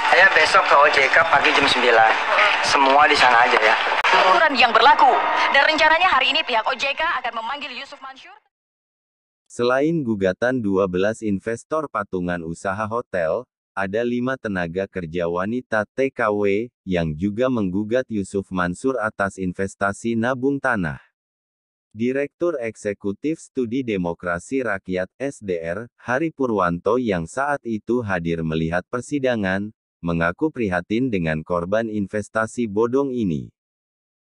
Saya besok ke OJK pagi jam 9. Semua di sana aja ya. Aturan yang berlaku. Dan rencananya hari ini pihak OJK akan memanggil Yusuf Mansur. Selain gugatan 12 investor patungan usaha hotel, ada 5 tenaga kerja wanita TKW, yang juga menggugat Yusuf Mansur atas investasi nabung tanah. Direktur Eksekutif Studi Demokrasi Rakyat (SDR), Hari Purwanto yang saat itu hadir melihat persidangan, mengaku prihatin dengan korban investasi bodong ini.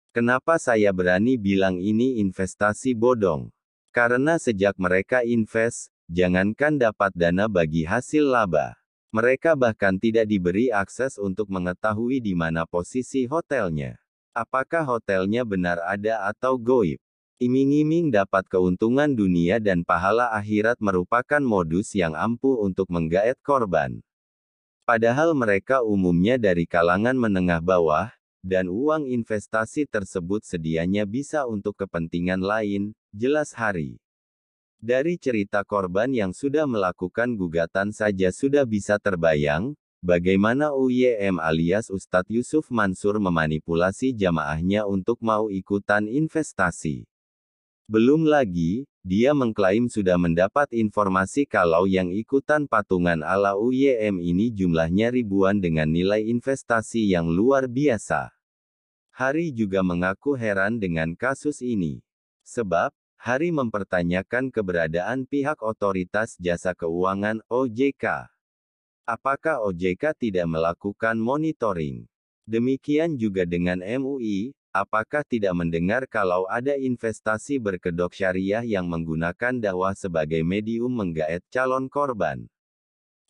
Kenapa saya berani bilang ini investasi bodong? Karena sejak mereka invest, jangankan dapat dana bagi hasil laba. Mereka bahkan tidak diberi akses untuk mengetahui di mana posisi hotelnya. Apakah hotelnya benar ada atau goib? Iming-iming dapat keuntungan dunia dan pahala akhirat merupakan modus yang ampuh untuk menggaet korban. Padahal mereka umumnya dari kalangan menengah bawah, dan uang investasi tersebut sedianya bisa untuk kepentingan lain, jelas Hari. Dari cerita korban yang sudah melakukan gugatan saja sudah bisa terbayang, bagaimana UYM alias Ustadz Yusuf Mansur memanipulasi jamaahnya untuk mau ikutan investasi. Belum lagi, dia mengklaim sudah mendapat informasi kalau yang ikutan patungan ala UYM ini jumlahnya ribuan dengan nilai investasi yang luar biasa. Hari juga mengaku heran dengan kasus ini. Sebab, Hari mempertanyakan keberadaan pihak otoritas jasa keuangan (OJK). Apakah OJK tidak melakukan monitoring? Demikian juga dengan MUI, apakah tidak mendengar kalau ada investasi berkedok syariah yang menggunakan dakwah sebagai medium menggaet calon korban?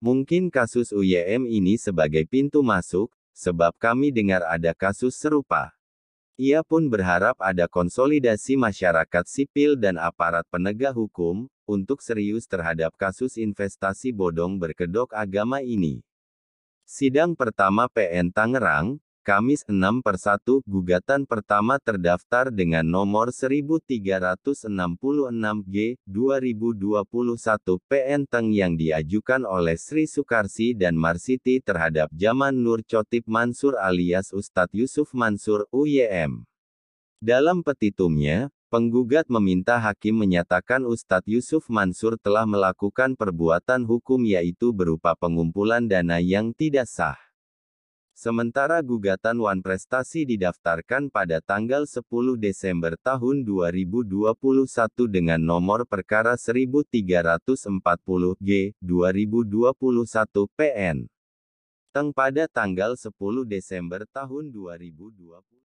Mungkin kasus UYM ini sebagai pintu masuk, sebab kami dengar ada kasus serupa. Ia pun berharap ada konsolidasi masyarakat sipil dan aparat penegak hukum, untuk serius terhadap kasus investasi bodong berkedok agama ini. Sidang pertama PN Tangerang, Kamis 6/1, gugatan pertama terdaftar dengan nomor 1366G/2021 PN Teng yang diajukan oleh Sri Sukarsi dan Marsiti terhadap Zaman Nur Chotip Mansur alias Ustadz Yusuf Mansur, UYM. Dalam petitumnya, penggugat meminta hakim menyatakan Ustadz Yusuf Mansur telah melakukan perbuatan hukum yaitu berupa pengumpulan dana yang tidak sah. Sementara gugatan Wan Prestasi didaftarkan pada tanggal 10 Desember tahun 2021 dengan nomor perkara 1340G/2021 PN Teng pada tanggal 10 Desember tahun 2020.